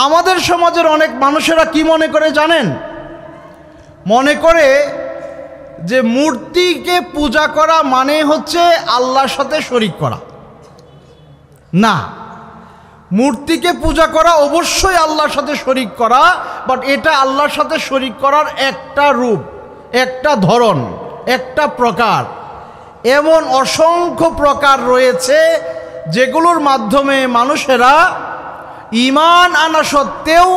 আমাদের সমাজের অনেক মানুষেরা কি মনে করে জানেন? মনে করে যে মূর্তিকে পূজা করা মানে হচ্ছে আল্লাহর সাথে শরীক করা। না, মূর্তিকে পূজা করা অবশ্যই আল্লাহর সাথে শরীক করা, বাট এটা আল্লাহর সাথে শরীক করার একটা রূপ, একটা ধরন, একটা প্রকার। এমন অসংখ্য প্রকার রয়েছে যেগুলোর মাধ্যমে মানুষেরা ঈমান আনা সত্ত্বেও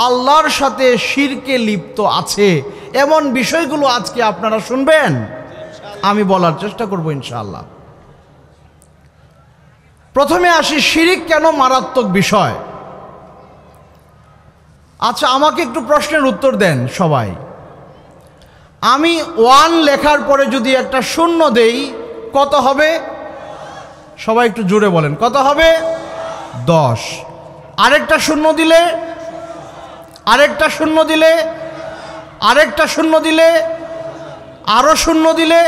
আল্লাহর সাথে শিরকে লিপ্ত আছে। এমন বিষয়গুলো আজকে আপনারা শুনবেন, আমি বলার চেষ্টা করব ইনশাআল্লাহ। প্রথমে আসি, শিরিক কেন মারাত্মক বিষয়? আচ্ছা, আমাকে একটু প্রশ্নের উত্তর দেন সবাই। আমি 1 লেখার পরে যদি একটা শূন্য দেই কত হবে? সবাই একটু জোরে বলেন, কত হবে? 10। আরেকটা শূন্য দিলে, আরেকটা শূন্য দিলে, আরেকটা শূন্য দিলে, আরো শূন্য দিলে,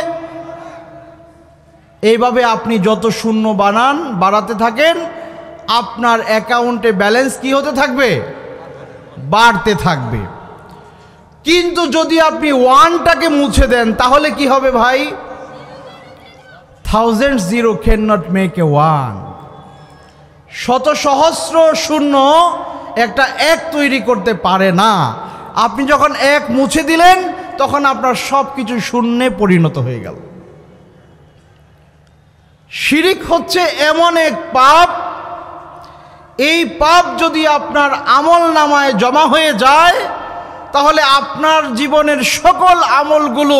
এইভাবে আপনি যত শূন্য বাড়াতে থাকেন, আপনার অ্যাকাউন্টে ব্যালেন্স কি হতে থাকবে? বাড়তে থাকবে। কিন্তু যদি আপনি 1টাকে মুছে দেন তাহলে কি হবে ভাই? 1000 zero cannot make a 1। শত সহস্র শূন্য একটা 1 তৈরি করতে পারে না। আপনি যখন 1 মুছে দিলেন তখন আপনার সব কিছু শূন্যে পরিণত হয়ে গেল। শিরিক হচ্ছে এমন এক পাপ, এই পাপ যদি আপনার আমল নামায় জমা হয়ে যায় তাহলে আপনার জীবনের সকল আমলগুলো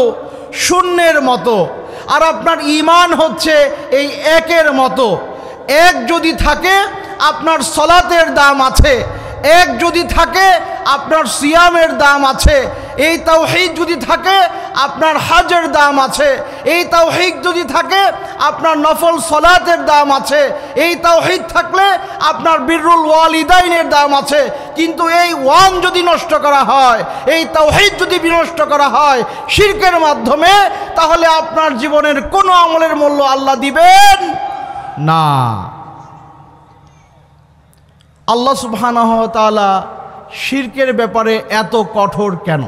শূন্যের মতো, আর আপনার ঈমান হচ্ছে এই 1-এর মতো। 1 যদি থাকে আপনার সলাতের দাম আছে, 1 যদি থাকে আপনার সিয়ামের দাম আছে, এই তাওহীদ যদি থাকে আপনার হজের দাম আছে, এই তাওহীদ যদি থাকে আপনার নফল সলাতের দাম আছে, এই তাওহীদ থাকলে আপনার বিররুল ওয়ালিদাইনের দাম আছে। কিন্তু এই 1 যদি নষ্ট করা হয়, এই তাওহীদ যদি বিনষ্ট করা হয় শিরকের মাধ্যমে, তাহলে আপনার জীবনের কোনো আমলের মূল্য আল্লাহ দিবেন না। আল্লাহ সুবহানাহু ওয়া তাআলা শিরকের ব্যাপারে এত কঠোর কেন?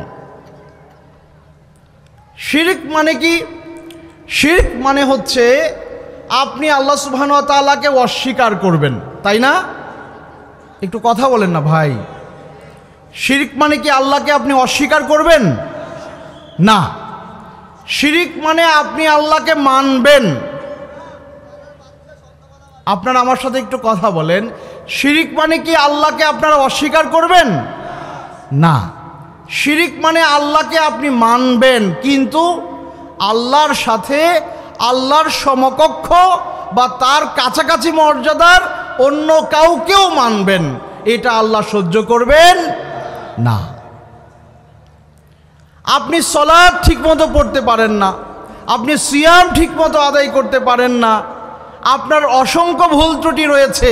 শিরক মানে কি? শিরক মানে হচ্ছে আপনি আল্লাহ সুবহানাহু ওয়া তাআলাকে অস্বীকার করবেন, তাই না? একটু কথা বলেন না ভাই। শিরক মানে কি আল্লাহকে আপনি অস্বীকার করবেন? না, শিরক মানে আপনি আল্লাহকে মানবেন। আপনারা আমার সাথে একটু কথা বলেন, শিরিক মানে কি আল্লাহকে আপনারা অস্বীকার করবেন? না, শিরিক মানে আল্লাহকে আপনি মানবেন, কিন্তু আল্লাহর সাথে আল্লাহর সমকক্ষ বা তার কাছাকাছি মর্যাদার অন্য কাউকেও মানবেন, এটা আল্লাহ সহ্য করবেন না। আপনি সালাত ঠিকমতো পড়তে পারেন না, আপনি সিয়াম ঠিকমতো আদায় করতে পারেন না, আপনার অসংখ্য ভুল ত্রুটি রয়েছে।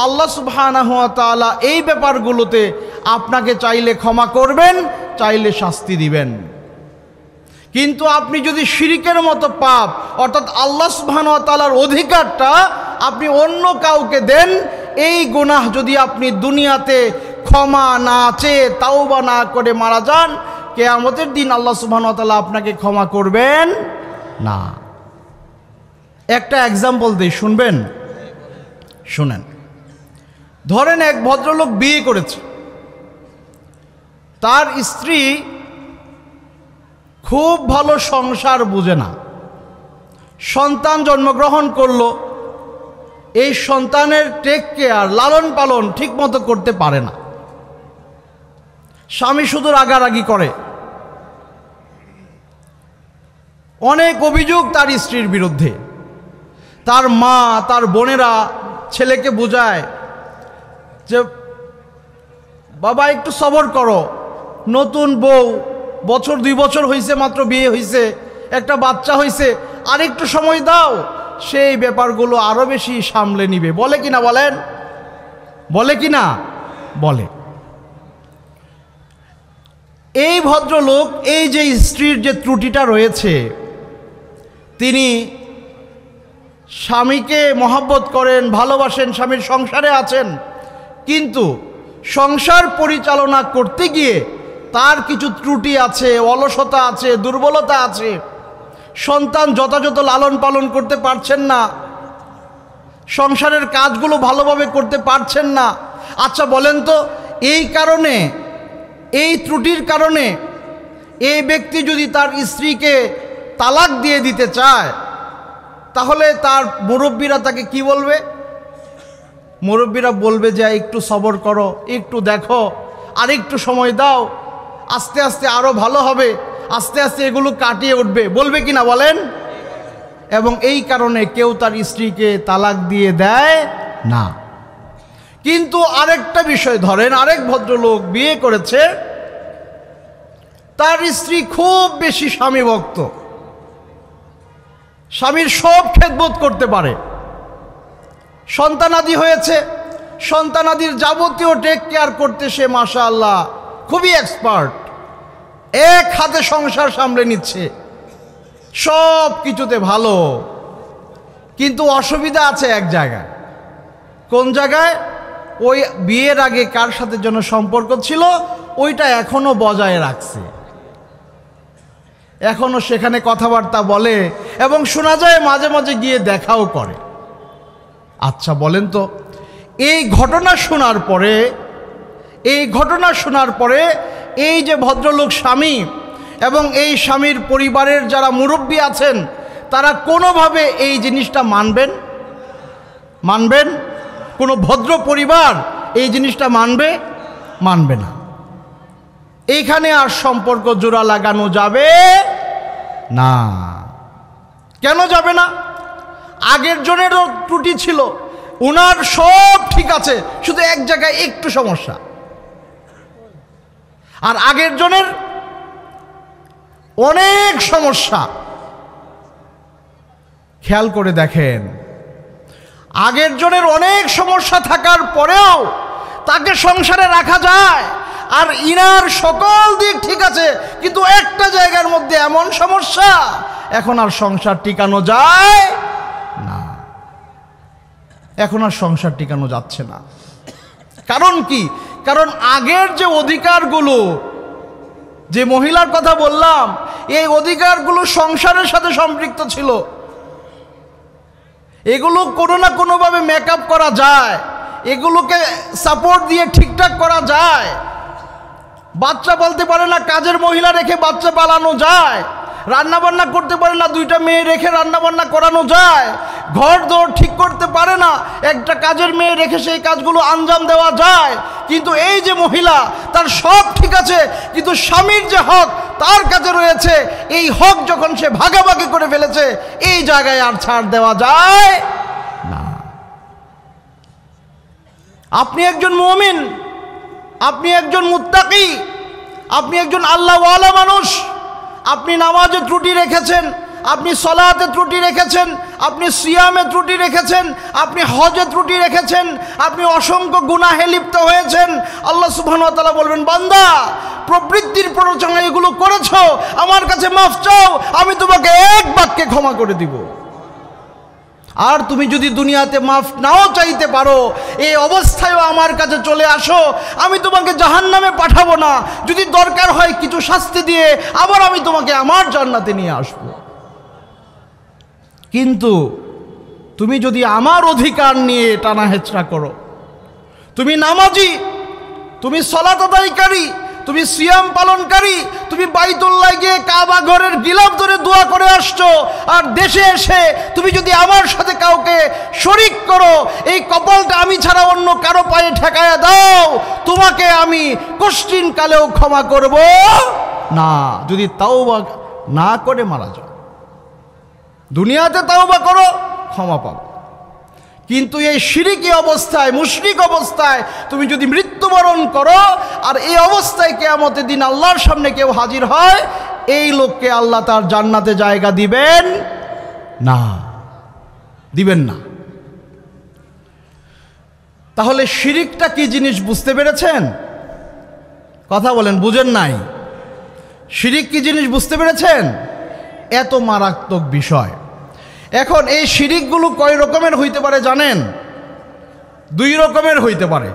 আল্লাহ সুবহানাহু ওয়া তাআলা এই ব্যাপারগুলোতে আপনাকে চাইলে ক্ষমা করবেন, চাইলে শাস্তি দিবেন। কিন্তু আপনি যদি শিরিকের মতো পাপ, অর্থাৎ আল্লাহ সুবহানাহু ওয়া তাআলার অধিকারটা আপনি অন্য কাউকে দেন, এই গুনাহ যদি আপনি দুনিয়াতে ক্ষমা না চেয়ে তাওবা না করে মারা যান, কিয়ামতের দিন আল্লাহ সুবহানাহু ওয়া তাআলা আপনাকে ক্ষমা করবেন না। একটা এক্সাম্পল দিই, শুনবেন? শুনেন। ধরেন এক ভদ্রলোক বিয়ে করেছে, তার স্ত্রী খুব ভালো সংসার বুঝে না, সন্তান জন্মগ্রহণ করলো, এই সন্তানের টেক কেয়ার, লালন পালন ঠিক মতো করতে পারে না, স্বামী শুধু রাগারাগি করে। অনেক অভিযোগ তার স্ত্রীর বিরুদ্ধে। তার মা, তার বোনেরা ছেলেকে বোঝায় যে বাবা একটু সবর করো, নতুন বউ, বছর 2 বছর হয়েছে, মাত্র বিয়ে হয়েছে, একটা বাচ্চা হয়েছে, আর একটু সময় দাও, সেই ব্যাপারগুলো আরো বেশি সামলে নিবে। বলে কিনা বলেন? বলে কিনা? বলে। এই ভদ্রলোক, এই যে স্ত্রীর যে ত্রুটিটা রয়েছে, তিনি স্বামীকে মহব্বত করেন, ভালোবাসেন, স্বামীর সংসারে আছেন, কিন্তু সংসার পরিচালনা করতে গিয়ে তার কিছু ত্রুটি আছে, অলসতা আছে, দুর্বলতা আছে, সন্তান যথাযথ লালন পালন করতে পারছেন না, সংসারের কাজগুলো ভালোভাবে করতে পারছেন না। আচ্ছা বলেন তো, এই কারণে, এই ত্রুটির কারণে এই ব্যক্তি যদি তার স্ত্রীকে তালাক দিয়ে দিতে চায়, তাহলে তার মুরব্বীরা তাকে কি বলবে? মুরব্বীরা বলবে যে একটু সবর করো, একটু দেখো, আর একটু সময় দাও, আস্তে আস্তে আরও ভালো হবে, আস্তে আস্তে এগুলো কাটিয়ে উঠবে, বলবে কি না বলেন? এবং এই কারণে কেউ তার স্ত্রীকে তালাক দিয়ে দেয় না। কিন্তু আরেকটা বিষয় ধরেন, আরেক ভদ্রলোক বিয়ে করেছে, তার স্ত্রী খুব বেশি স্বামী ভক্ত, স্বামীর সব খেদমত করতে পারে, সন্তানাদি হয়েছে, সন্তানাদির যাবতীয় টেক কেয়ার করতে সে মাশাআল্লাহ খুবই এক্সপার্ট, এক হাতে সংসার সামলে নিচ্ছে, সব কিছুতে ভালো। কিন্তু অসুবিধা আছে এক জায়গায়। কোন জায়গায়? ওই বিয়ের আগে কার সাথে যেন সম্পর্ক ছিল, ওইটা এখনো বজায় রাখছে, এখনো সেখানে কথাবার্তা বলে এবং শোনা যায় মাঝে মাঝে গিয়ে দেখাও করে। আচ্ছা বলেন তো, এই ঘটনা শোনার পরে এই যে ভদ্রলোক স্বামী এবং এই স্বামীর পরিবারের যারা মুরব্বী আছেন, তারা কোনোভাবে এই জিনিসটা মানবেন? কোনো ভদ্র পরিবার এই জিনিসটা মানবে না। এইখানে আর সম্পর্ক জোড়া লাগানো যাবে না। কেন যাবে না? আগের জনেরও ত্রুটি ছিল, উনার সব ঠিক আছে, শুধু এক জায়গায় একটু সমস্যা, আর আগের জনের অনেক সমস্যা। খেয়াল করে দেখেন, আগের জনের অনেক সমস্যা থাকার পরেও তাকে সংসারে রাখা যায়, আর ইনার সকল দিক ঠিক আছে, কিন্তু একটা জায়গার মধ্যে এমন সমস্যা, এখন আর সংসার টিকানো যায় না, এখন আর সংসার টিকানো যাচ্ছে না। কারণ কি? কারণ আগের যে অধিকারগুলো, যে মহিলার কথা বললাম, এই অধিকারগুলো সংসারের সাথে সম্পৃক্ত ছিল, এগুলো কোনো না কোনোভাবে মেকআপ করা যায়, এগুলোকে সাপোর্ট দিয়ে ঠিকঠাক করা যায়। বাচ্চা বলতে পারে না, কাজের মহিলা রেখে বাচ্চা পালানো যায়। রান্নাবান্না করতে পারে না, দুইটা মেয়ে রেখে রান্নাবান্না করানো যায়। ঘর দৌড় ঠিক করতে পারে না, একটা কাজের মেয়ে রেখে সেই কাজগুলো আঞ্জাম দেওয়া যায়। কিন্তু এই যে মহিলা, তার সব ঠিক আছে, কিন্তু স্বামীর যে হক তার কাছে রয়েছে, এই হক যখন সে ভাগাভাগি করে ফেলেছে, এই জায়গায় আর ছাড় দেওয়া যায় না। আপনি একজন মুমিন, আপনি একজন মুত্তাকি, আপনি একজন আল্লাহওয়ালা মানুষ, আপনি নামাজে ত্রুটি রেখেছেন, আপনি সলাতে ত্রুটি রেখেছেন, আপনি সিয়ামে ত্রুটি রেখেছেন, আপনি হজে ত্রুটি রেখেছেন, আপনি অসংখ্য গুনাহে লিপ্ত হয়েছেন। আল্লাহ সুবহানাহু ওয়া তাআলা বলবেন, বান্দা প্রবৃত্তির প্ররোচনা এগুলো করেছো, আমার কাছে মাফ চাও, আমি তোমাকে এক বাক্যে ক্ষমা করে দিব। আর তুমি যদি দুনিয়াতে মাফ নাও চাইতে পারো, এই অবস্থায়ও আমার কাছে চলে আসো, আমি তোমাকে জাহান্নামে পাঠাবো না, যদি দরকার হয় কিছু শাস্তি দিয়ে আবার আমি তোমাকে আমার জান্নাতে নিয়ে আসব। কিন্তু তুমি যদি আমার অধিকার নিয়ে টানা হেচড়া করো, তুমি নামাজি, তুমি সালাত আদায়কারী, তুমি সিয়াম পালনকারী, তুমি বাইতুল্লাহ গিয়ে কাবা ঘরের গিলাফ ধরে দোয়া করে আসছো, আর দেশে এসে তুমি যদি আমার সাথে কাউকে শরীক করো, এই কপালটা আমি ছাড়া অন্য কারো পায়ে ঠেকায়া দাও, তোমাকে আমি কষ্টিন কালেও ক্ষমা করব না, যদি তাওবা না করে মারা যাও। দুনিয়াতে তাওবা করো, ক্ষমা পাও, কিন্তু এই শিরকি অবস্থায়, মুশরিক অবস্থায় তুমি যদি মৃত্যুবরণ করো, আর এই অবস্থায় কিয়ামতের দিন আল্লাহর সামনে কেউ হাজির হয়, এই লোককে আল্লাহ তার জান্নাতে জায়গা দিবেন না। তাহলে শিরকটা কি জিনিস বুঝতে পেরেছেন? কথা বলেন, বুঝেন নাই? শিরক কি জিনিস বুঝতে পেরেছেন? এত মারাত্মক বিষয়। এখন এই শিরিকগুলো কয় রকমের হইতে পারে জানেন? দুই রকমের হইতে পারে।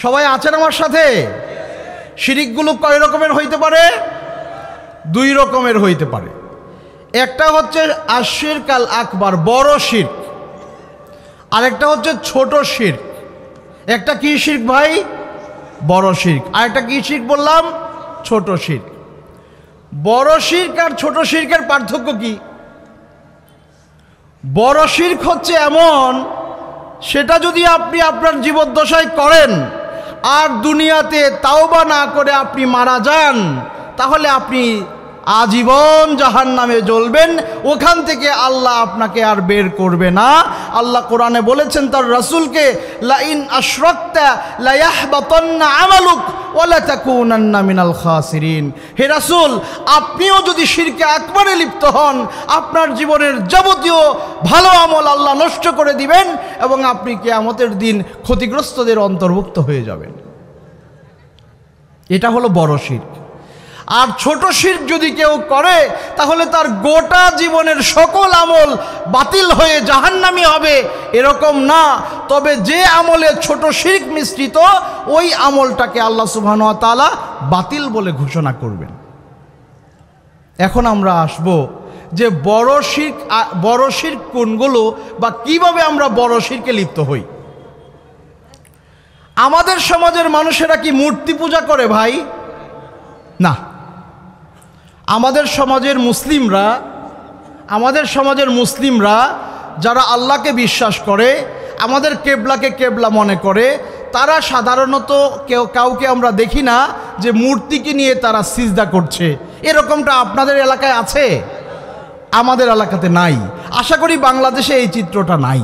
সবাই আছেন আমার সাথে? শিরিকগুলো কয় রকমের হইতে পারে? দুই রকমের হইতে পারে। একটা হচ্ছে আশিরক আল আকবার, বড় শিরক, আরেকটা হচ্ছে ছোট শিরক। একটা কি শিরক ভাই? বড় শিরক। আরেকটা কি শিরক বললাম? ছোট শিরক। বড় শিরক আর ছোট শিরকের পার্থক্য কি? বড় শিরক হচ্ছে এমন, সেটা যদি আপনি আপনার জীবদ্দশায় করেন আর দুনিয়াতে তাওবা না করে আপনি মারা যান, তাহলে আপনি আজীবন জাহান্নামে জ্বলবেন, ওখান থেকে আল্লাহ আপনাকে আর বের করবে না। আল্লাহ কোরআনে বলেছেন তার রাসূলকে, লা ইন আশরাকতা লা ইয়াহবাতান্না আমালুক ওয়া লা তাকুনান্না মিনাল খাসিরিন। হে রাসূল, আপনিও যদি শিরকে আকবারে লিপ্ত হন, আপনার জীবনের যাবতীয় ভালো আমল আল্লাহ নষ্ট করে দিবেন এবং আপনি কিয়ামতের দিন ক্ষতিগ্রস্তদের অন্তর্ভুক্ত হয়ে যাবেন। এটা হলো বড় শিরক। আর ছোট শিরক যদি কেউ করে, তাহলে তার গোটা জীবনের সকল আমল বাতিল হয়ে জাহান্নামী হবে, এরকম না। তবে যে আমলে ছোট শিরক মিশ্রিত, ওই আমলটাকে আল্লাহ সুবহানাহু ওয়া তাআলা বাতিল বলে ঘোষণা করবেন। এখন আমরা আসব যে বড় শিরক কোনগুলো, বা কিভাবে আমরা বড় শিরকে লিপ্ত হই। আমাদের সমাজের মানুষেরা কি মূর্তি পূজা করে ভাই? না। আমাদের সমাজের মুসলিমরা যারা আল্লাহকে বিশ্বাস করে, আমাদের কেবলাকে কেবলা মনে করে, তারা সাধারণত কাউকে আমরা দেখি না যে মূর্তিকে নিয়ে তারা সিজদা করছে। এরকমটা আপনাদের এলাকায় আছে? আমাদের এলাকাতে নাই। আশা করি বাংলাদেশে এই চিত্রটা নাই।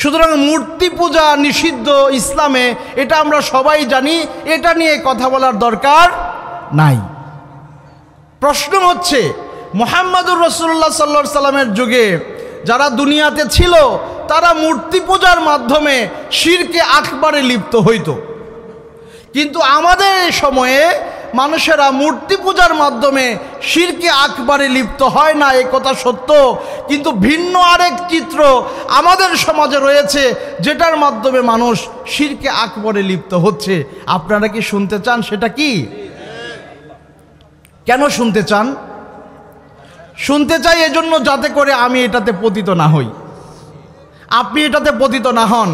সুতরাং মূর্তি পূজা নিষিদ্ধ ইসলামে, এটা আমরা সবাই জানি, এটা নিয়ে কথা বলার দরকার নাই। প্রশ্ন হচ্ছে, মুহাম্মদুর রাসূলুল্লাহ সাল্লাল্লাহু আলাইহি সাল্লামের যুগে যারা দুনিয়াতে ছিল, তারা মূর্তি পূজার মাধ্যমে শিরকে আকবারে লিপ্ত হইত। কিন্তু আমাদের এই সময়ে মানুষেরা মূর্তি পূজার মাধ্যমে শিরকে আকবারে লিপ্ত হয় না, এই কথা সত্য। কিন্তু ভিন্ন আরেক চিত্র আমাদের সমাজে রয়েছে, যেটার মাধ্যমে মানুষ শিরকে আকবারে লিপ্ত হচ্ছে। আপনারা কি শুনতে চান সেটা কি? কেন শুনতে চান? শুনতে চাই এজন্য, যাতে করে আমি এটাতে পতিত না হই, আপনি এটাতে পতিত না হন,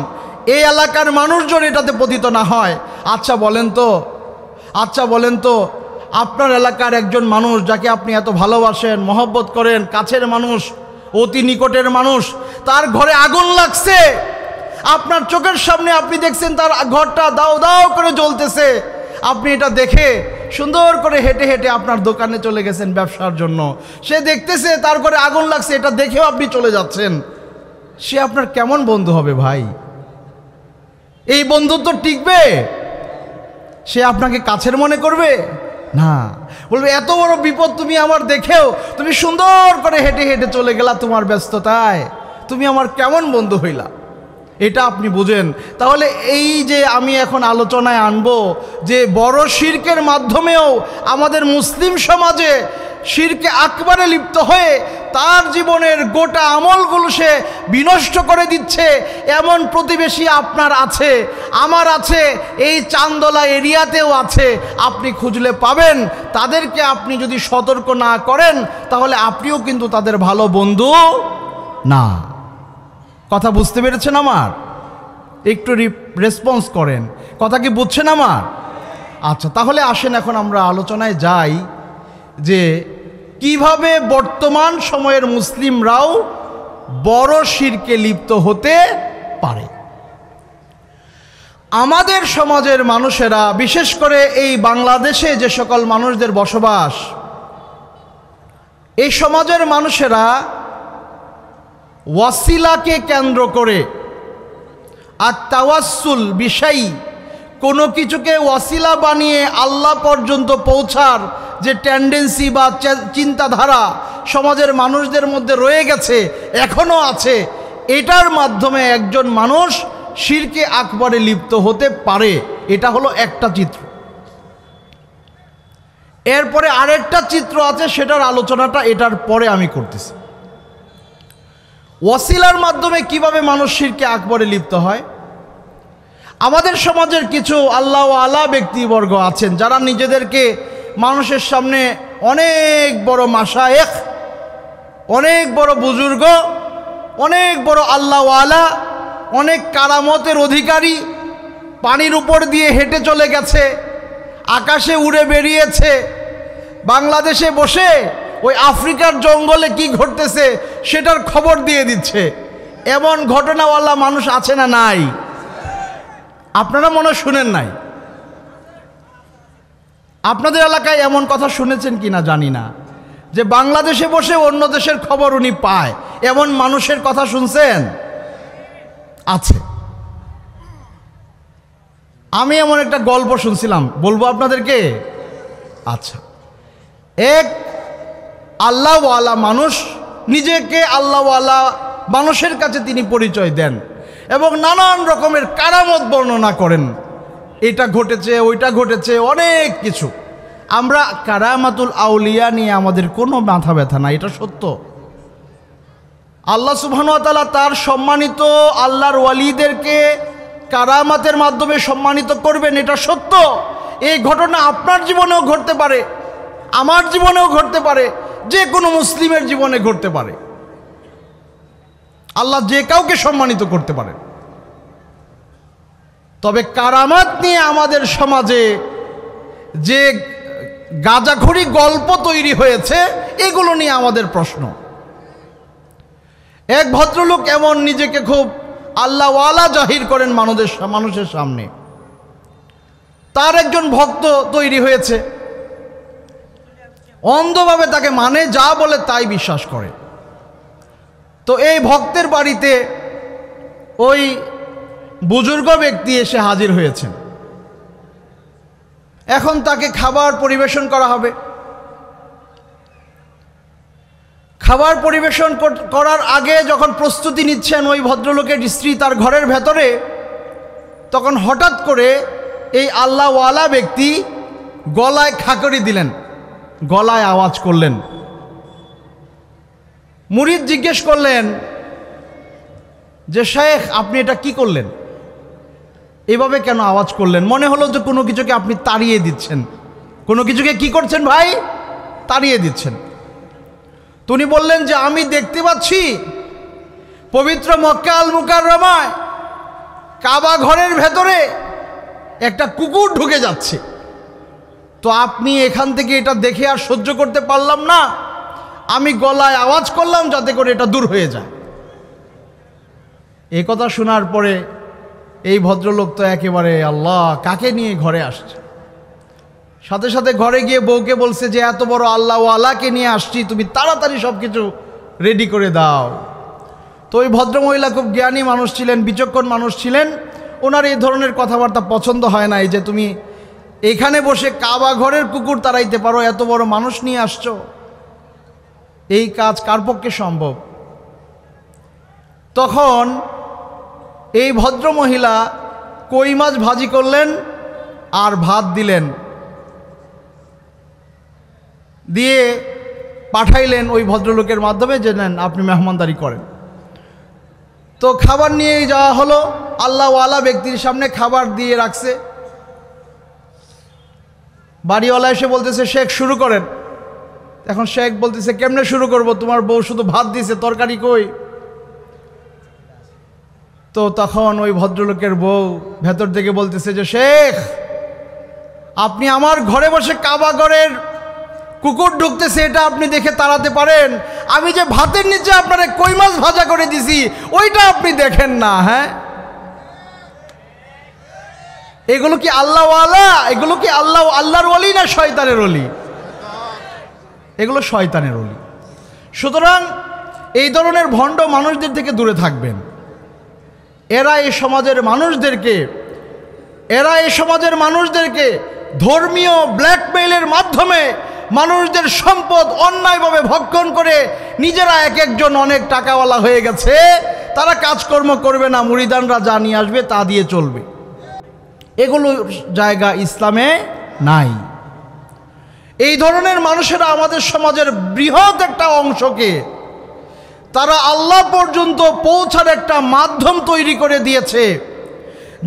এই এলাকার মানুষজন এটাতে পতিত না হয়। আচ্ছা বলেন তো আপনার এলাকার একজন মানুষ যাকে আপনি এত ভালোবাসেন, মহব্বত করেন, কাছের মানুষ, অতি নিকটের মানুষ, তার ঘরে আগুন লাগছে, আপনার চোখের সামনে আপনি দেখছেন তার ঘরটা দাও দাও করে জ্বলতেছে। আপনি এটা দেখে সুন্দর করে হেঁটে হেঁটে আপনার দোকানে চলে গেছেন ব্যবসার জন্য। সে দেখতেছে তার ঘরে আগুন লাগছে, এটা দেখেও আপনি চলে যাচ্ছেন। সে আপনার কেমন বন্ধু হবে ভাই? এই বন্ধুত্ব টিকবে? সে আপনাকে কাছের মনে করবে না, বলবে এত বড় বিপদ তুমি আমার দেখেও তুমি সুন্দর করে হেঁটে হেঁটে চলে গেলা তোমার ব্যস্ততায়, তুমি আমার কেমন বন্ধু হইলা। এটা আপনি বুঝেন। তাহলে এই যে আমি এখন আলোচনায় আনবো যে বড় শিরকের মাধ্যমেও আমাদের মুসলিম সমাজে শিরকে আকবারে লিপ্ত হয়ে তার জীবনের গোটা আমলগুলো সে বিনষ্ট করে দিচ্ছে, এমন প্রতিবেশী আপনার আছে, আমার আছে, এই চান্দলা এরিয়াতেও আছে। আপনি খুঁজলে পাবেন। তাদেরকে আপনি যদি সতর্ক না করেন, তাহলে আপনিও কিন্তু তাদের ভালো বন্ধু না। কথা বুঝতে পেরেছেন আমার? একটু রেসপন্স করেন। কথা কি বুঝছেন আমার? আচ্ছা, তাহলে আসেন এখন আমরা আলোচনায় যাই যে কিভাবে বর্তমান সময়ের মুসলিমরাও বড় শিরকে লিপ্ত হতে পারে। আমাদের সমাজের মানুষেরা, বিশেষ করে এই বাংলাদেশে যে সকল মানুষদের বসবাস, এই সমাজের মানুষেরা ওয়াসিলাকে কেন্দ্র করে আর তাওয়াসসুল বিষয়ী কোনো কিছুকে ওয়াসিলা বানিয়ে আল্লাহ পর্যন্ত পৌঁছার যে টেন্ডেন্সি বা চিন্তাধারা সমাজের মানুষদের মধ্যে রয়ে গেছে, এখনও আছে, এটার মাধ্যমে একজন মানুষ শিরকে আকবারে লিপ্ত হতে পারে। এটা হলো একটা চিত্র। এরপরে আরেকটা চিত্র আছে, সেটার আলোচনাটা এটার পরে আমি করতেছি। ওয়াসিলার মাধ্যমে কিভাবে মানুষ শিরকে আকবারে লিপ্ত হয়। আমাদের সমাজের কিছু আল্লাহ ওয়ালা ব্যক্তিবর্গ আছেন যারা নিজেদেরকে মানুষের সামনে অনেক বড় মাশায়েখ, অনেক বড় বুজুর্গ, অনেক বড় আল্লাহ ওয়ালা, অনেক কারামতের অধিকারী, পানির উপর দিয়ে হেঁটে চলে গেছে, আকাশে উড়ে বেরিয়েছে, বাংলাদেশে বসে ওই আফ্রিকার জঙ্গলে কি ঘটতেছে সেটার খবর দিয়ে দিচ্ছে। এমন ঘটনাওয়ালা মানুষ আছে না নাই? আপনারা মনে শুনেন নাই? আপনাদের এলাকায় এমন কথা শুনেছেন কিনা জানি না, যে বাংলাদেশে বসে অন্য দেশের খবর উনি পায়, এমন মানুষের কথা শুনছেন? আছে। আমি এমন একটা গল্প শুনছিলাম, বলবো আপনাদেরকে। আচ্ছা, এক আল্লাহওয়ালা মানুষ, নিজেকে আল্লাহওয়ালা মানুষের কাছে তিনি পরিচয় দেন এবং নানান রকমের কারামত বর্ণনা করেন। এটা ঘটেছে, ওইটা ঘটেছে, অনেক কিছু। আমরা কারামাতুল আউলিয়া নিয়ে আমাদের কোনো মাথা ব্যথা না, এটা সত্য। আল্লাহ সুবহানাহু ওয়া তাআলা তার সম্মানিত আল্লাহর ওয়ালিদেরকে কারামাতের মাধ্যমে সম্মানিত করবেন, এটা সত্য। এই ঘটনা আপনার জীবনেও ঘটতে পারে, আমার জীবনেও ঘটতে পারে, যে কোনো মুসলিমের জীবনে ঘটতে পারে। আল্লাহ যে কাউকে সম্মানিত করতে পারে। তবে কারামাত নিয়ে আমাদের সমাজে যে গাঁজাখড়ি গল্প তৈরি হয়েছে, এগুলো নিয়ে আমাদের প্রশ্ন। এক ভদ্রলোক এমন নিজেকে খুব আল্লাহওয়ালা জাহির করেন মানুষের সামনে। তার একজন ভক্ত তৈরি হয়েছে, অন্ধভাবে তাকে মানে, যা বলে তাই বিশ্বাস করে। তো এই ভক্তের বাড়িতে ওই বুজুর্গ ব্যক্তি এসে হাজির হয়েছেন। এখন তাকে খাবার পরিবেশন করা হবে। খাবার পরিবেশন করার আগে যখন প্রস্তুতি নিচ্ছেন ওই ভদ্রলোকের স্ত্রী তার ঘরের ভেতরে, তখন হঠাৎ করে এই আল্লাহওয়ালা ব্যক্তি গলায় খাকড়ি দিলেন, গলায় আওয়াজ করলেন। মুরিদ জিজ্ঞেস করলেন যে শেখ, আপনি এটা কি করলেন? এভাবে কেন আওয়াজ করলেন? মনে হলো যে কোনো কিছুকে আপনি তাড়িয়ে দিচ্ছেন। কোনো কিছুকে কি করছেন ভাই? তাড়িয়ে দিচ্ছেন। তিনি বললেন যে আমি দেখতে পাচ্ছি পবিত্র মক্কা আল মুকাররমায় কাবা ঘরের ভেতরে একটা কুকুর ঢুকে যাচ্ছে। তো আপনি এখান থেকে এটা দেখে আর সহ্য করতে পারলাম না, আমি গলায় আওয়াজ করলাম যাতে করে এটা দূর হয়ে যায়। এই কথা শোনার পরে এই ভদ্রলোক তো একেবারে আল্লাহ, কাকে নিয়ে ঘরে আসছে। সাথে সাথে ঘরে গিয়ে বউকে বলছে যে এত বড় আল্লাহওয়ালাকে নিয়ে আসছি, তুমি তাড়াতাড়ি সব কিছু রেডি করে দাও। তো ওই ভদ্রমহিলা খুব জ্ঞানী মানুষ ছিলেন, বিচক্ষণ মানুষ ছিলেন। ওনার এই ধরনের কথাবার্তা পছন্দ হয় নাই, যে তুমি এখানে বসে কাবা ঘরের কুকুর তাড়াইতে পারো, এত বড় মানুষ নিয়ে আসছো, এই কাজ কার পক্ষে সম্ভব? তখন এই ভদ্রমহিলা কই মাছ ভাজি করলেন আর ভাত দিলেন, দিয়ে পাঠাইলেন ওই ভদ্রলোকের মাধ্যমে যে নেন আপনি মেহমানদারি করেন। তো খাবার নিয়ে যাওয়া হলো, আল্লাহওয়ালা ব্যক্তির সামনে খাবার দিয়ে রাখছে। বাড়িওয়ালা এসে বলতেছে শেখ শুরু করেন। এখন শেখ বলতেছে কেমনে শুরু করব, তোমার বউ শুধু ভাত দিছে, তরকারি কই? তো তখন ওই ভদ্রলোকের বউ ভেতর থেকে বলতেছে যে শেখ, আপনি আমার ঘরে বসে কাবা ঘরের কুকুর ঢুকতেছে এটা আপনি দেখে তাড়াতে পারেন, আমি যে ভাতের নিচে আপনারে কই মাছ ভাজা করে দিছি ওইটা আপনি দেখেন না? হ্যাঁ, এগুলো কি আল্লাহওয়ালা? এগুলো কি আল্লাহর ওলি না শয়তানের ওলি? এগুলো শয়তানের ওলি। সুতরাং এই ধরনের ভণ্ড মানুষদের থেকে দূরে থাকবেন। এরা এই সমাজের মানুষদেরকে ধর্মীয় ব্ল্যাকমেইলের মাধ্যমে মানুষদের সম্পদ অন্যায়ভাবে ভক্ষণ করে নিজেরা এক একজন অনেক টাকাওয়ালা হয়ে গেছে। তারা কাজকর্ম করবে না, মুরিদানরা যা নিয়ে আসবে তা দিয়ে চলবে। এগুলো জায়গা ইসলামে নাই। এই ধরনের মানুষেরা আমাদের সমাজের বৃহৎ একটা অংশকে তারা আল্লাহ পর্যন্ত পৌঁছার একটা মাধ্যম তৈরি করে দিয়েছে,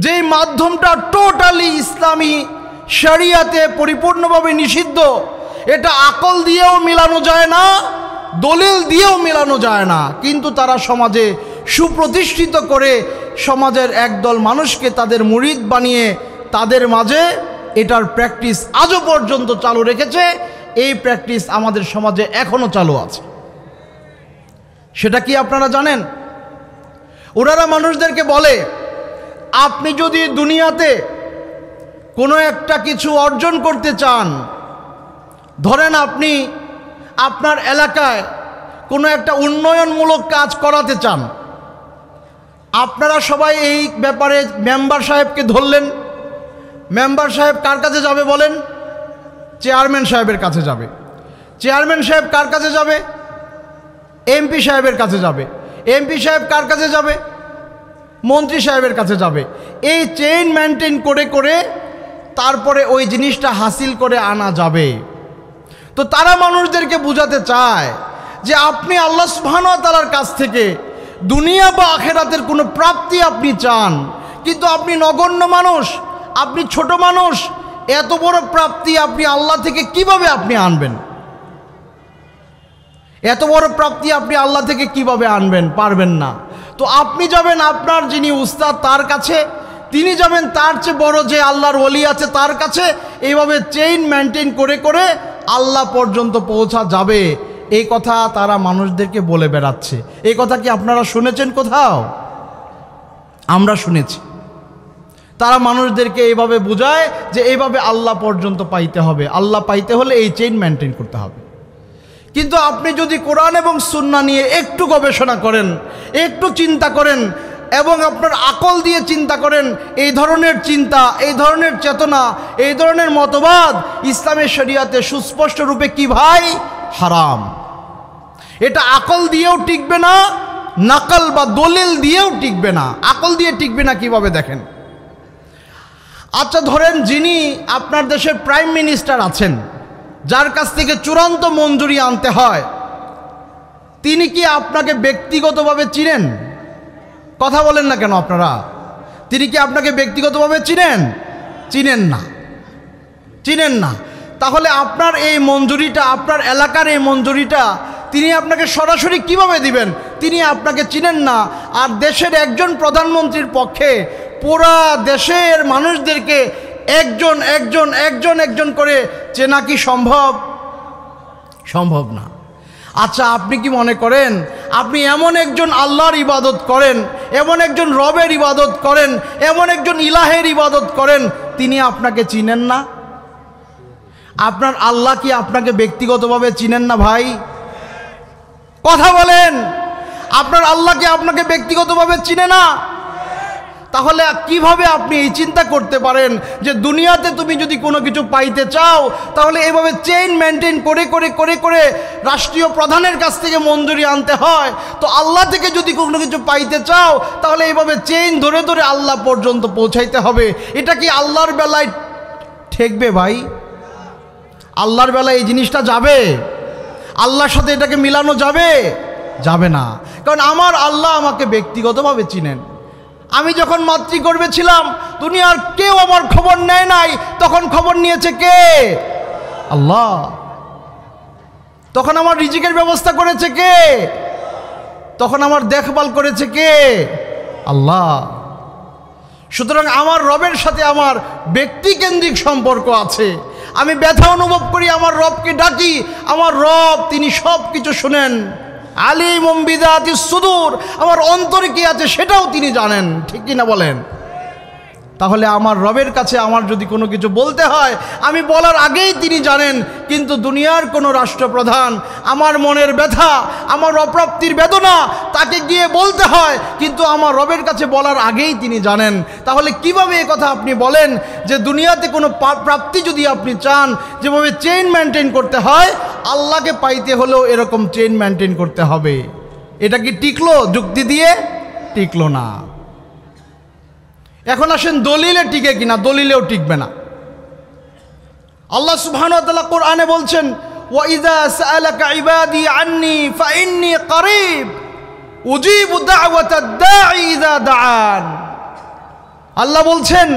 যেই মাধ্যমটা টোটালি ইসলামী শরিয়াতে পরিপূর্ণভাবে নিষিদ্ধ, এটা আকল দিয়েও মেলানো যায় না, দলিল দিয়েও মেলানো যায় না, কিন্তু তারা সমাজে সুপ্রতিষ্ঠিত করে সমাজের একদল মানুষকে তাদের মুরিদ বানিয়ে তাদের মাঝে এটার প্র্যাকটিস আজও পর্যন্ত চালু রেখেছে। এই প্র্যাকটিস আমাদের সমাজে এখনো চালু আছে। সেটা কি আপনারা জানেন? ওনারা মানুষদেরকে বলে, আপনি যদি দুনিয়াতে কোনো একটা কিছু অর্জন করতে চান, ধরেন আপনি আপনার এলাকায় কোনো একটা উন্নয়নমূলক কাজ করাতে চান, আপনারা সবাই এই ব্যাপারে মেম্বার সাহেবকে ধরলেন। মেম্বার সাহেব কার কাছে যাবে বলেন? চেয়ারম্যান সাহেবের কাছে যাবে। চেয়ারম্যান সাহেব কার কাছে যাবে? এমপি সাহেবের কাছে যাবে। এমপি সাহেব কার কাছে যাবে? মন্ত্রী সাহেবের কাছে যাবে। এই চেইন মেনটেন করে করে তারপরে ওই জিনিসটা হাসিল করে আনা যাবে। তো তারা মানুষদেরকে বোঝাতে চায় যে আপনি আল্লাহ সুবহানাহু ওয়া তাআলার কাছ থেকে দুনিয়া বা আখিরাতের কোনো প্রাপ্তি আপনি চান, কিন্তু আপনি নগণ্য মানুষ, আপনি ছোট মানুষ, এত বড় প্রাপ্তি আপনি আল্লাহ থেকে কিভাবে আপনি আনবেন? এত বড় প্রাপ্তি আপনি আল্লাহ থেকে কিভাবে আনবেন? পারবেন না। তো আপনি যাবেন আপনার যিনি উস্তাদ তার কাছে, তিনি যাবেন তার চেয়ে বড় যে আল্লাহর ওলি আছে তার কাছে। এইভাবে চেইন মেনটেন করে করে আল্লাহ পর্যন্ত পৌঁছা যাবে, এই কথা তারা মানুষদেরকে বলে বেড়াচ্ছে। এই কথা কি আপনারা শুনেছেন কোথাও? আমরা শুনেছি। তারা মানুষদেরকে এইভাবে বোঝায় যে এইভাবে আল্লাহ পর্যন্ত পাইতে হবে, আল্লাহ পাইতে হলে এই চেইন মেনটেন করতে হবে। কিন্তু আপনি যদি কোরআন এবং সুন্নাহ নিয়ে একটু গবেষণা করেন, একটু চিন্তা করেন এবং আপনার আকল দিয়ে চিন্তা করেন, এই ধরনের চিন্তা, এই ধরনের চেতনা, এই ধরনের মতবাদ ইসলামের শরিয়াতে সুস্পষ্ট রূপে কি ভাই? হারাম। এটা আকল দিয়েও টিকবে না, নাকল বা দলিল দিয়েও টিকবে না। আকল দিয়ে টিকবে না কিভাবে দেখেন। আচ্ছা ধরেন যিনি আপনার দেশের প্রাইম মিনিস্টার আছেন, যার কাছ থেকে চূড়ান্ত মঞ্জুরি আনতে হয়, তিনি কি আপনাকে ব্যক্তিগতভাবে চিনেন? কথা বলেন না কেন আপনারা? তিনি কি আপনাকে ব্যক্তিগতভাবে চিনেন? চিনেন না, চিনেন না। তাহলে আপনার এই মঞ্জুরিটা, আপনার এলাকার এই মঞ্জুরিটা তিনি আপনাকে সরাসরি কিভাবে দিবেন? তিনি আপনাকে চিনেন না। আর দেশের একজন প্রধানমন্ত্রীর পক্ষে পুরা দেশের মানুষদেরকে একজন একজন একজন একজন করে চেনা কি সম্ভব? সম্ভব না। আচ্ছা আপনি কি মনে করেন আপনি এমন একজন আল্লাহর ইবাদত করেন, এমন একজন রবের ইবাদত করেন, এমন একজন ইলাহের ইবাদত করেন, তিনি আপনাকে চিনেন না? আপনার আল্লাহ কি আপনাকে ব্যক্তিগতভাবে চিনেন না ভাই? কথা বলেন। আপনার আল্লাহ কি আপনাকে ব্যক্তিগতভাবে চিনে না? তাহলে কিভাবে আপনি এই চিন্তা করতে পারেন যে দুনিয়াতে তুমি যদি কোনো কিছু পাইতে চাও তাহলে এভাবে চেইন মেনটেন করে করে করে করে রাষ্ট্রীয় প্রধানের কাছ থেকে মঞ্জুরি আনতে হয়? তো আল্লাহ থেকে যদি কোনো কিছু পাইতে চাও তাহলে এইভাবে চেইন ধরে ধরে আল্লাহ পর্যন্ত পৌঁছাইতে হবে। এটা কি আল্লাহর বেলায় ঠেকবে ভাই? আল্লাহর বেলায় এই জিনিসটা যাবে? আল্লাহর সাথে এটাকে মিলানো যাবে? যাবে না। কারণ আমার আল্লাহ আমাকে ব্যক্তিগতভাবে চিনেন। আমি যখন মাতৃগর্ভে ছিলাম দুনিয়ার কেউ আমার খবর নেয় নাই, তখন খবর নিয়েছে কে? আল্লাহ। তখন আমার রিজিকের ব্যবস্থা করেছে কে? তখন আমার দেখভাল করেছে কে? আল্লাহ। সুতরাং আমার রবের সাথে আমার ব্যক্তিকেন্দ্রিক সম্পর্ক আছে। আমি ব্যথা অনুভব করি, আমার রবকে ডাকি, আমার রব তিনি সব কিছু শুনেন। আলিমুম বিযাতিস সুদূর, আমার অন্তরে কি আছে সেটাও তিনি জানেন। ঠিক কি না বলেন? তাহলে আমার রবের কাছে আমার যদি কোনো কিছু বলতে হয় আমি বলার আগেই তিনি জানেন। কিন্তু দুনিয়ার কোনো রাষ্ট্রপ্রধান আমার মনের ব্যথা, আমার অপ্রাপ্তির বেদনা তাকে গিয়ে বলতে হয়, কিন্তু আমার রবের কাছে বলার আগেই তিনি জানেন। তাহলে কিভাবে এ কথা আপনি বলেন যে দুনিয়াতে কোনো প্রাপ্তি যদি আপনি চান যেভাবে চেইন মেনটেন করতে হয় আল্লাহকে পাইতে হলেও এরকম চেইন মেনটেন করতে হবে? এটা কি টিকলো? যুক্তি দিয়ে টিকলো না। এখন আসেন দলিলে টিকে কিনা? দলিলেও টিকবে না। আল্লাহ সুবহানাহু ওয়া তাআলা কোরআনে বলছেন, ওয়া ইযা সাআলাকা ইবাদি আন্নী ফাইন্নী করিব উজিবু দাওয়াতাদ দাঈ ইযা দাআন। আল্লাহ বলছেন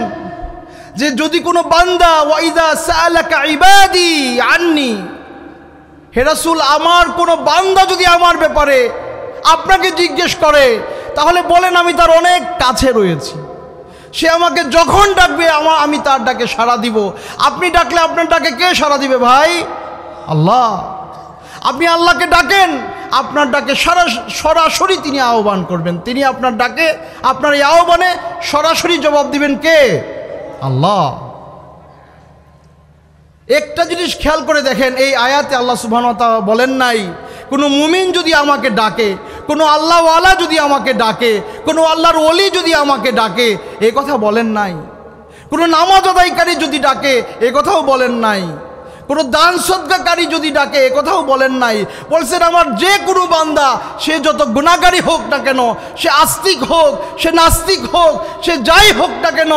যে যদি কোনো বান্দা ওয়াইদা সাআলাকা ইবাদি আন্নি, হে রাসূল আমার কোনো বান্দা যদি আমার ব্যাপারে আপনাকে জিজ্ঞেস করে তাহলে বলেন আমি তার অনেক কাছে রয়েছি, সে আমাকে যখন ডাকবে আমি তার ডাকে সাড়া দিব। আপনি ডাকলে আপনার ডাকে কে সাড়া দিবে ভাই? আল্লাহ। আপনি আল্লাহকে ডাকেন, আপনার ডাকে সরাসরি তিনি আহ্বান করবেন, তিনি আপনার ডাকে আপনার এই আহ্বানে সরাসরি জবাব দিবেন কে? আল্লাহ। একটা জিনিস খেয়াল করে দেখেন, এই আয়াতে আল্লাহ সুবহানাহু ওয়া তাআলা বলেন নাই কোনো মুমিন যদি আমাকে ডাকে, কোনো আল্লাহওয়ালা যদি আমাকে ডাকে, কোনো আল্লাহর ওলি যদি আমাকে ডাকে, এ কথা বলেন নাই। কোনো নামাজ আদায়কারী যদি ডাকে, এ কথাও বলেন নাই। কোনো দান সদকাকারী যদি ডাকে, এ কথাও বলেন নাই। বলছেন আমার যে কোনো বান্দা, সে যত গুনাহগারী হোক না কেন, সে আস্তিক হোক, সে নাস্তিক হোক, সে যাই হোক না কেন,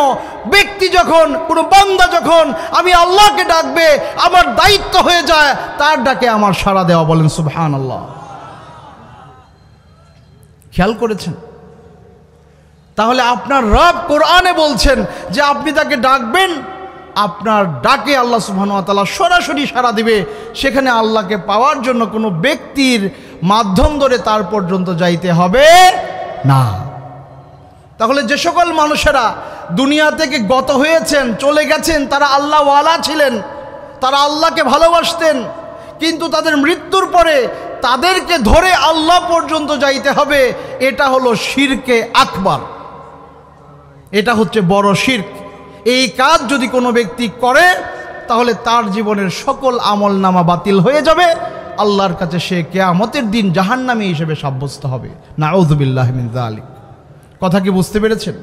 ব্যক্তি যখন, কোনো বান্দা যখন আমি আল্লাহকে ডাকবে, আমার দায়িত্ব হয়ে যায় তার ডাকে আমার সাড়া দেওয়া। বলেন সুবহানাল্লাহ। খেয়াল করেছেন? তাহলে আপনার রব কোরআনে বলছেন যে আপনি তাকে ডাকবেন, আপনার ডাকে আল্লাহ সুবহানাহু ওয়া তাআলা সরাসরি সাড়া দিবে। সেখানে আল্লাহকে পাওয়ার জন্য কোনো ব্যক্তির মাধ্যম ধরে তার পর্যন্ত যাইতে হবে না। তাহলে যে সকল মানুষেরা দুনিয়া থেকে গত হয়েছেন, চলে গেছেন, তারা আল্লাহওয়ালা ছিলেন, তারা আল্লাহকে ভালোবাসতেন, কিন্তু তাদের মৃত্যুর পরে তাদেরকে ধরে আল্লাহ পর্যন্ত যাইতে হবে, এটা হলো শিরকে আকবার, এটা হচ্ছে বড় শিরক। এই কাজ যদি কোনো ব্যক্তি করে তাহলে তার জীবনের সকল আমল নামা বাতিল হয়ে যাবে, আল্লাহর কাছে সে কিয়ামতের দিন জাহান্নামী হিসেবে সাব্যস্ত হবে। নাউযুবিল্লাহি মিন যালিক। কথা কি বুঝতে পেরেছেন?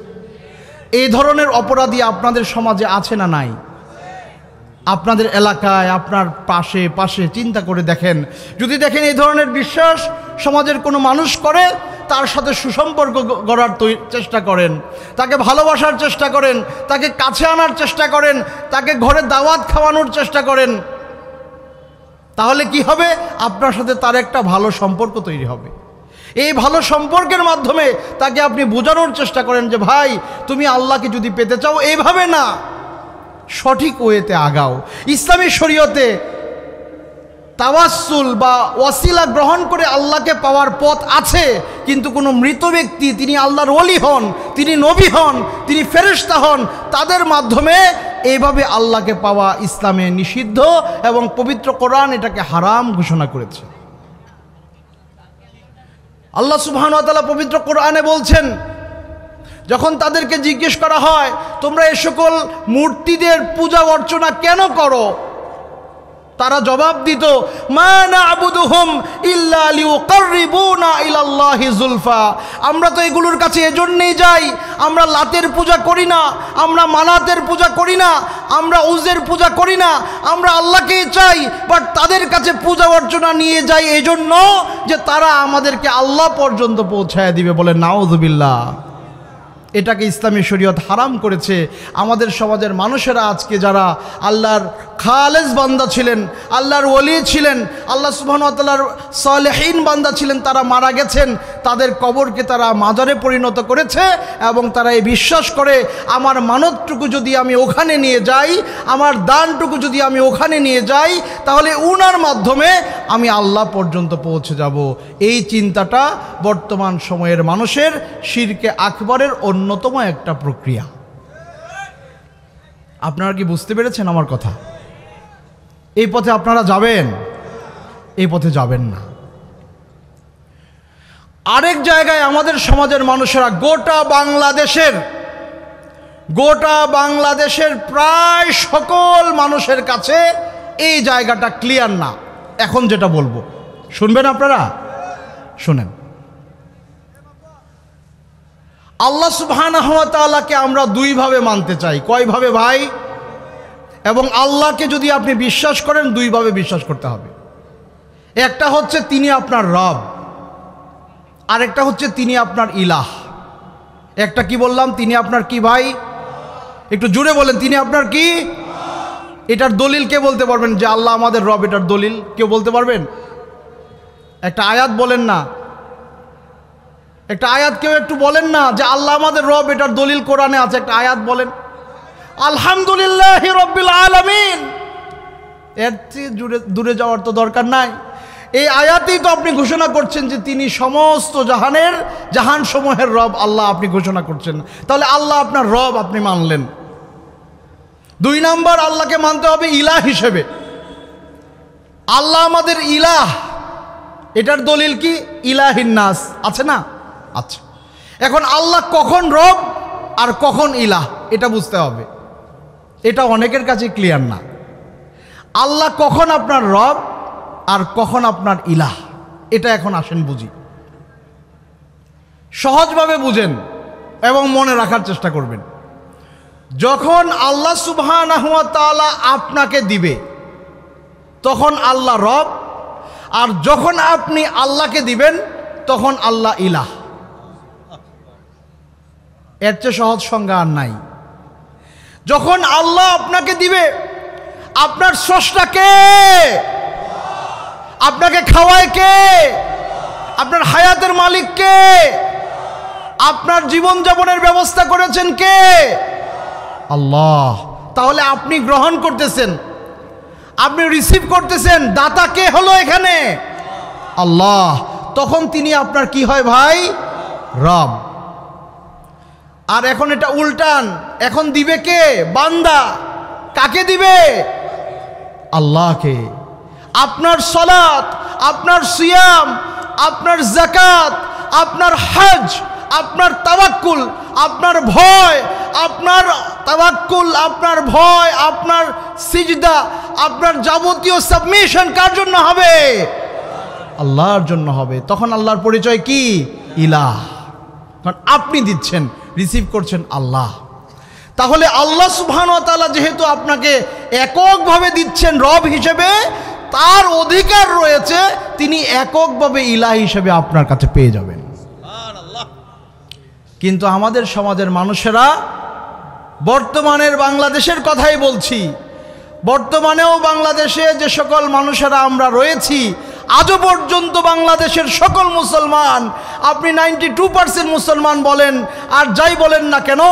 এই ধরনের অপরাধী আপনাদের সমাজে আছে না নাই? আপনাদের এলাকায়, আপনার পাশে পাশে চিন্তা করে দেখেন। যদি দেখেন এই ধরনের বিশ্বাস সমাজের কোনো মানুষ করে, তার সাথে সুসম্পর্ক গড়ার চেষ্টা করেন, তাকে ভালোবাসার চেষ্টা করেন, তাকে কাছে আনার চেষ্টা করেন, তাকে ঘরে দাওয়াত খাওয়ানোর চেষ্টা করেন, তাহলে কি হবে? আপনার সাথে তার একটা ভালো সম্পর্ক তৈরি হবে। এই ভালো সম্পর্কের মাধ্যমে তাকে আপনি বোঝানোর চেষ্টা করেন যে ভাই তুমি আল্লাহকে যদি পেতে চাও এইভাবে না, সঠিক ওয়েতে আগাও। ইসলামী শরীয়তে তাওয়াসসুল বা ওয়াসিলা গ্রহণ করে আল্লাহকে পাওয়ার পথ আছে, কিন্তু কোনো মৃত ব্যক্তি, তিনি আল্লাহর ওলি হন, তিনি নবী হন, তিনি ফেরেশতা হন, তাদের মাধ্যমে এইভাবে আল্লাহকে পাওয়া ইসলামে নিষিদ্ধ এবং পবিত্র কোরআন এটাকে হারাম ঘোষণা করেছে। আল্লাহ সুবহানাহু ওয়া তাআলা পবিত্র কোরআনে বলছেন, যখন তাদেরকে জিজ্ঞেস করা হয় তোমরা এ সকল মূর্তিদের পূজা অর্চনা কেন করো, তারা জবাব দিত মা না'বুদুহুম ইল্লা লিয়ুকাররিবুনা ইলাল্লাহি যুলফা। আমরা তো এগুলোর কাছে এজন্যই যাই, আমরা লাতের পূজা করি না, আমরা মানাতের পূজা করি না, আমরা উজের পূজা করি না, আমরা আল্লাহকেই চাই, বাট তাদের কাছে পূজা অর্চনা নিয়ে যাই এজন্য যে তারা আমাদেরকে আল্লাহ পর্যন্ত পৌঁছায় দিবে। বলে নাউযুবিল্লাহ। এটাকে ইসলামী শরীয়ত হারাম করেছে। আমাদের সমাজের মানুষেরা আজকে যারা আল্লাহর খালেস বান্দা ছিলেন, আল্লাহর ওলি ছিলেন, আল্লাহ সুবহানাহু ওয়া তাআলার সালেহীন বান্দা ছিলেন, তারা মারা গেছেন, তাদের কবরকে তারা মাজারে পরিণত করেছে এবং তারা এই বিশ্বাস করে আমার মানতটুকু যদি আমি ওখানে নিয়ে যাই, আমার দানটুকু যদি আমি ওখানে নিয়ে যাই, তাহলে উনার মাধ্যমে আমি আল্লাহ পর্যন্ত পৌঁছে যাব। এই চিন্তাটা বর্তমান সময়ের মানুষের শিরকে আকবরের অন্যতম একটা প্রক্রিয়া। আপনারা কি বুঝতে পেরেছেন আমার কথা? এই পথে আপনারা যাবেন? এই পথে যাবেন না। আরেক জায়গায় আমাদের সমাজের মানুষেরা গোটা বাংলাদেশের প্রায় সকল মানুষের কাছে এই জায়গাটা ক্লিয়ার না। এখন যেটা বলবো শুনবেন আপনারা? শুনেন। আল্লাহ সুবহানাহু ওয়া তাআলাকে আমরা দুইভাবে মানতে চাই। কয়ভাবে ভাই? এবং আল্লাহকে যদি আপনি বিশ্বাস করেন দুইভাবে বিশ্বাস করতে হবে। একটা হচ্ছে তিনি আপনার রব, আরেকটা হচ্ছে তিনি আপনার ইলাহ। একটা কি বললাম? তিনি আপনার কি ভাই? একটু জোরে বলেন, তিনি আপনার কি? এটার দলিল কে বলতে পারবেন যে আল্লাহ আমাদের রব? এটার দলিল কেউ বলতে পারবেন? একটা আয়াত বলেন না, একটা আয়াত কেউ একটু বলেন না যে আল্লাহ আমাদের রব, এটার দলিল কোরআনে আছে, একটা আয়াত বলেন। আলহামদুলিল্লাহি রাব্বিল আলামিন, এর চেয়ে দূরে যাওয়ার তো দরকার নাই। এই আয়াতেই তো আপনি ঘোষণা করছেন যে তিনি সমস্ত জাহানসমূহের রব আল্লাহ, আপনি ঘোষণা করছেন। তাহলে আল্লাহ আপনার রব, আপনি মানলেন। 2 নাম্বার, আল্লাহকে মানতে হবে ইলাহ হিসেবে। আল্লাহ আমাদের ইলাহ, এটার দলিল কি? ইলাহিন নাস আছে না? আচ্ছা, এখন আল্লাহ কখন রব আর কখন ইলাহ এটা বুঝতে হবে। এটা অনেকের কাছে ক্লিয়ার না। আল্লাহ কখন আপনার রব আর কখন আপনার ইলাহ, এটা এখন আসেন বুঝি। সহজভাবে বুঝেন এবং মনে রাখার চেষ্টা করবেন। যখন আল্লাহ সুবহানাহু ওয়া তাআলা আপনাকে দিবে তখন আল্লাহ রব, আর যখন আপনি আল্লাহকে দিবেন তখন আল্লাহ ইলাহ। এর চেয়ে সহজ সংজ্ঞা আর নাই। যখন আল্লাহ আপনাকে দিবে, আপনার স্রষ্টা কে? আপনাকে খাওয়ায় কে? আপনার হায়াতের মালিক কে? আপনার জীবনযাপনের ব্যবস্থা করেছেন কে? আল্লাহ। তাহলে আপনি গ্রহণ করতেছেন, আপনি রিসিভ করতেছেন, দাতা কে হলো এখানে? আল্লাহ। তখন তিনি আপনার কি হয় ভাই? রব। আর এখন এটা উল্টান, এখন দিবে কে? বান্দা। কাকে দিবে? আল্লাহকে। আপনার সালাত, আপনার সিয়াম, আপনার যাকাত, আপনার হজ, আপনার তাওয়াক্কুল, আপনার ভয়, আপনার তাওয়াক্কুল, আপনার ভয়, আপনার সিজদা, আপনার যাবতীয় সাবমিশন কার জন্য হবে? আল্লাহর জন্য হবে। তখন আল্লাহর পরিচয় কি? ইলাহ। কারণ আপনি দিচ্ছেন, রিসিভ করছেন আল্লাহ। তাহলে আল্লাহ সুবহানাহু ওয়া তাআলা যেহেতু আপনাকে এককভাবে দিচ্ছেন রব হিসেবে, তার অধিকার রয়েছে তিনি এককভাবে ইলাহ হিসেবে আপনার কাছে পেয়ে যাবেন। কিন্তু আমাদের সমাজের মানুষেরা, বর্তমানের বাংলাদেশের কথাই বলছি, বর্তমানেও বাংলাদেশে যে সকল মানুষেরা আমরা রয়েছি, আজও পর্যন্ত বাংলাদেশের সকল মুসলমান, আপনি 92% মুসলমান বলেন আর যাই বলেন না কেন,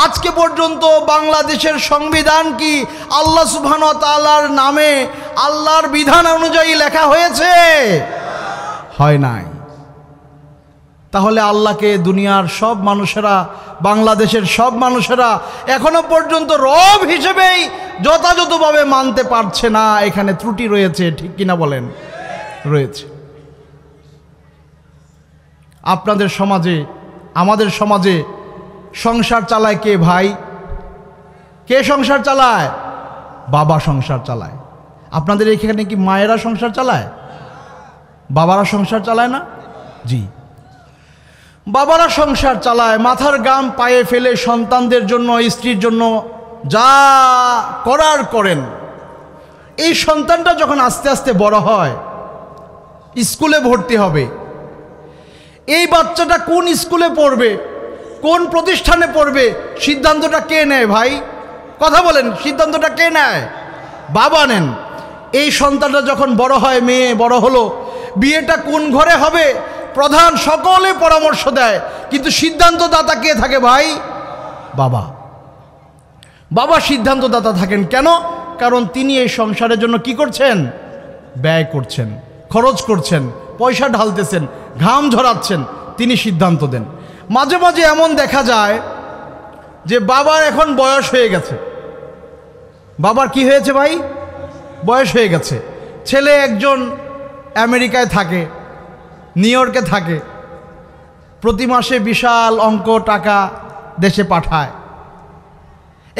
আজকে পর্যন্ত বাংলাদেশের সংবিধান কি আল্লাহ সুবহানাহু ওয়া তাআলার নামে, আল্লাহর বিধান অনুযায়ী লেখা হয়েছে? হয় নাই। তাহলে আল্লাহকে দুনিয়ার সব মানুষেরা, বাংলাদেশের সব মানুষেরা এখনো পর্যন্ত রব হিসেবেই যথাযথভাবে মানতে পারছে না। এখানে ত্রুটি রয়েছে, ঠিক কিনা বলেন? রয়েছে। আপনাদের সমাজে, আমাদের সমাজে সংসার চালায় কে ভাই? কে সংসার চালায়? বাবা সংসার চালায়। আপনাদের এখানে কি মায়েরা সংসার চালায়? বাবারা সংসার চালায় না? জি, বাবারা সংসার চালায়। মাথার গাম পায়ে ফেলে সন্তানদের জন্য, স্ত্রীর জন্য যা করার করেন। এই সন্তানটা যখন আস্তে আস্তে বড় হয়, স্কুলে ভর্তি হবে, এই বাচ্চাটা কোন স্কুলে পড়বে, কোন প্রতিষ্ঠানে পড়বে, সিদ্ধান্তটা কে নেয় ভাই? কথা বলেন, সিদ্ধান্তটা কে নেয়? বাবা নেন। এই সন্তানটা যখন বড় হয়, মেয়ে বড় হলো, বিয়েটা কোন ঘরে হবে, প্রধান সকলে পরামর্শ দেয়, কিন্তু সিদ্ধান্তদাতা কে থাকে ভাই? বাবা। বাবা সিদ্ধান্তদাতা থাকেন কেন? কারণ তিনি এই সংসারের জন্য কি করছেন? ব্যয় করছেন, খরচ করছেন, পয়সা ঢালতেছেন, ঘাম ঝরাচ্ছেন, তিনি সিদ্ধান্ত দেন। মাঝে মাঝে এমন দেখা যায় যে বাবার এখন বয়স হয়ে গেছে। বাবার কি হয়েছে ভাই? বয়স হয়ে গেছে। ছেলে একজন আমেরিকায় থাকে, নিউ ইয়র্কে থাকে, প্রতি মাসে বিশাল অঙ্ক টাকা দেশে পাঠায়।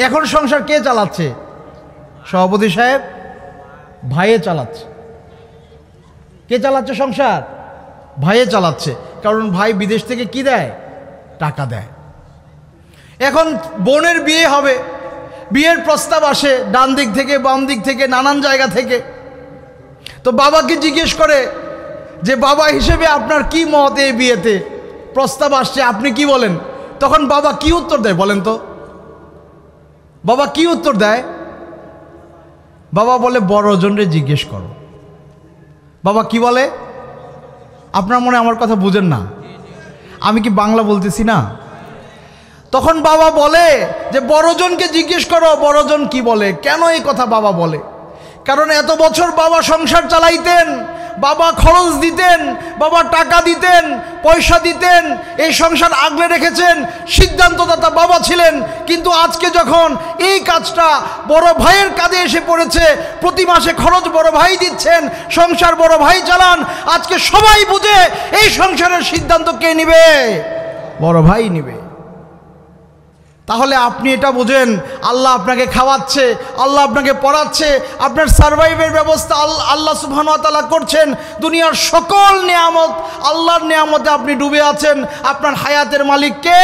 এখন সংসার কে চালাচ্ছে? সভাপতি সাহেব, ভাইয়ে চালাচ্ছে। কে চালাচ্ছে সংসার? ভাইয়ে চালাচ্ছে। কারণ ভাই বিদেশ থেকে কি দেয়? টাকা দেয়। এখন বোনের বিয়ে হবে, বিয়ের প্রস্তাব আসে ডান দিক থেকে, বাম দিক থেকে, নানান জায়গা থেকে। তো বাবাকে জিজ্ঞেস করে যে বাবা হিসেবে আপনার কি মত এই বিয়েতে? প্রস্তাব আসছে, আপনি কি বলেন? তখন বাবা কি উত্তর দেয় বলেন তো? বাবা কি উত্তর দেয়? বাবা বলে বড়জনরে জিজ্ঞেস করো। বাবা কি বলে? আপনার মনে আমার কথা বুঝেন না? আমি কি বাংলা বলতেছি না? তখন বাবা বলে যে বড়জনকে জিজ্ঞেস করো বড়জন কি বলে। কেন এই কথা বাবা বলে? কারণ এত বছর বাবা সংসার চালাইতেন, বাবা খরচ দিতেন, বাবা টাকা দিতেন, পয়সা দিতেন, এই সংসার আগলে রেখেছেন, সিদ্ধান্তদাতা বাবা ছিলেন। কিন্তু আজকে যখন এই কাজটা বড় ভাইয়ের কাঁধে এসে পড়েছে, প্রতি মাসে খরচ বড় ভাই দিচ্ছেন, সংসার বড় ভাই চালান, আজকে সবাই বুঝে এই সংসারের সিদ্ধান্ত কে নিবে? বড় ভাই নিবে। তাহলে আপনি এটা বোঝেন, আল্লাহ আপনাকে খাওয়াচ্ছে, আল্লাহ আপনাকে পড়াচ্ছে, আপনার সারভাইভের ব্যবস্থা আল্লাহ সুবহানাহু ওয়া তাআলা করছেন। দুনিয়ার সকল নিয়ামত, আল্লাহর নিয়ামতে আপনি ডুবে আছেন। আপনার হায়াতের মালিক কে?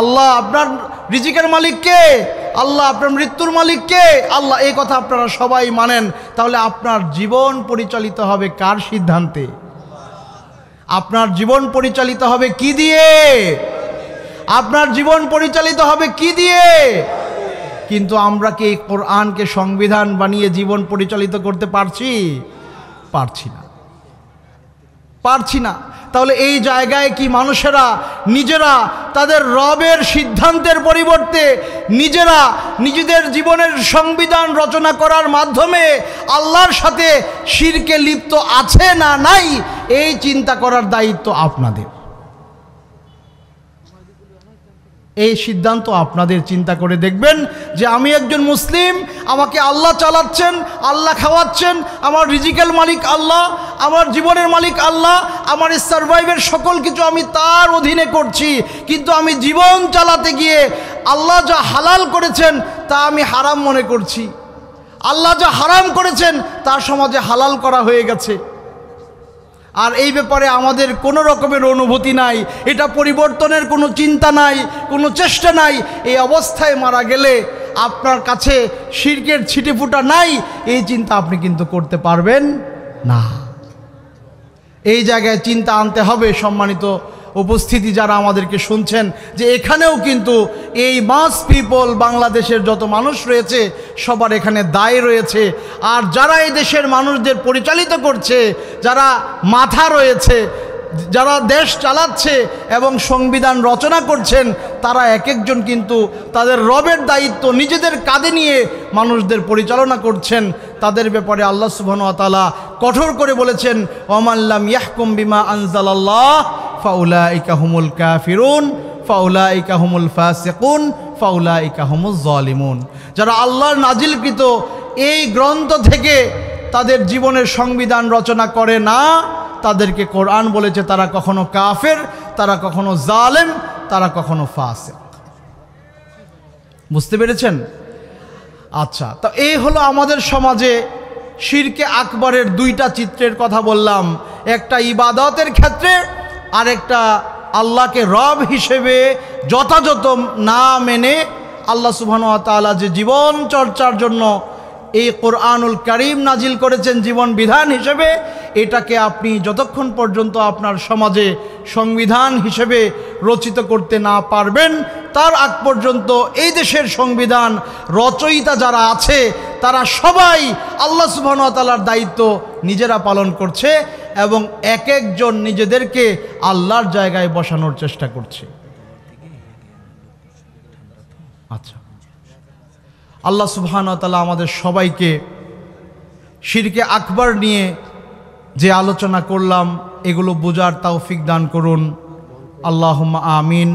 আল্লাহ। আপনার রিজিকের মালিক কে? আল্লাহ। আপনার মৃত্যুর মালিক কে? আল্লাহ। এই কথা আপনারা সবাই মানেন। তাহলে আপনার জীবন পরিচালিত হবে কার সিদ্ধান্তে? আপনার জীবন পরিচালিত হবে কি দিয়ে? আপনার জীবন পরিচালিত হবে কি দিয়ে? কিন্তু আমরা কি এই কোরআনকে সংবিধান বানিয়ে জীবন পরিচালিত করতে পারছি? পারছি না, পারছি না। তাহলে এই জায়গায় কি মানুষেরা নিজেরা তাদের রবের সিদ্ধান্তের পরিবর্তে নিজেরা নিজেদের জীবনের সংবিধান রচনা করার মাধ্যমে আল্লাহর সাথে শিরকে লিপ্ত আছে না নাই, এই চিন্তা করার দায়িত্ব আপনাদের। এই সিদ্ধান্ত আপনাদের। চিন্তা করে দেখবেন যে আমি একজন মুসলিম, আমাকে আল্লাহ চালাচ্ছেন, আল্লাহ খাওয়াচ্ছেন, আমার রিজিকের মালিক আল্লাহ, আমার জীবনের মালিক আল্লাহ, আমার সারভাইভের সকল কিছু আমি তার অধীনে করছি। কিন্তু আমি জীবন চালাতে গিয়ে আল্লাহ যা হালাল করেছেন তা আমি হারাম মনে করছি, আল্লাহ যা হারাম করেছেন তার সমাজে হালাল করা হয়ে গেছে। আর এই ব্যাপারে আমাদের কোনো রকমের অনুভূতি নাই, এটা পরিবর্তনের কোনো চিন্তা নাই, কোনো চেষ্টা নাই। এই অবস্থায় মারা গেলে আপনার কাছে শিরকের ছিটেফোঁটা নাই, এই চিন্তা আপনি কিন্তু করতে পারবেন না। এই জায়গায় চিন্তা আনতে হবে। সম্মানিত উপস্থিতি যারা আমাদেরকে শুনছেন, যে এখানেও কিন্তু এই মাস পিপল, বাংলাদেশের যত মানুষ রয়েছে সবার এখানে দায় রয়েছে। আর যারা এই দেশের মানুষদের পরিচালিত করছে, যারা মাথা রয়েছে, যারা দেশ চালাচ্ছে এবং সংবিধান রচনা করছেন, তারা এক একজন কিন্তু তাদের রবের দায়িত্ব নিজেদের কাঁধে নিয়ে মানুষদের পরিচালনা করছেন। তাদের ব্যাপারে আল্লাহ সুবহানাহু ওয়া তাআলা কঠোর করে বলেছেন, ওয়ামান লাম ইয়াহকুম বিমা আনজালাল্লাহ ফাউলাইকা হুমুল কাফিরুন ফাউলাইকা হুমুল ফাসিকুন ফাউলাইকা হুমুজ জালিমুন। যারা আল্লাহর নাজিলকৃত এই গ্রন্থ থেকে তাদের জীবনের সংবিধান রচনা করে না, তাদেরকে কোরআন বলেছে তারা কখনো কাফের, তারা কখনো জালেম, তারা কখনো ফাসিক। বুঝতে পেরেছেন? আচ্ছা, তো এই হলো আমাদের সমাজে শিরকে আকবরের দুইটা চিত্রের কথা বললাম। একটা ইবাদতের ক্ষেত্রে, আর একটা আল্লাহকে রব হিসেবে যথাযথ না মেনে আল্লাহ সুবহানাহু ওয়া তাআলা যে জীবন চর্চার জন্য এই কোরআনুল কারীম নাজিল করেছেন জীবন বিধান হিসেবে, এটাকে আপনি যতক্ষণ পর্যন্ত আপনার সমাজে সংবিধান হিসেবে রচিত করতে না পারবেন, তার আগ পর্যন্ত এই দেশের সংবিধান রচয়িতা যারা আছে তারা সবাই আল্লাহ সুবহানাহু ওয়া তাআলার দায়িত্ব নিজেরা পালন করছে এবং এক একজন নিজেদেরকে আল্লাহর জায়গায় বসানোর চেষ্টা করছে। আচ্ছা, আল্লাহ সুবহানাহু ওয়া তাআলা আমাদের সবাইকে শিরকে আকবার নিয়ে যে আলোচনা করলাম এগুলো বোঝার তৌফিক দান করুন। আল্লাহুম্মা আমিন।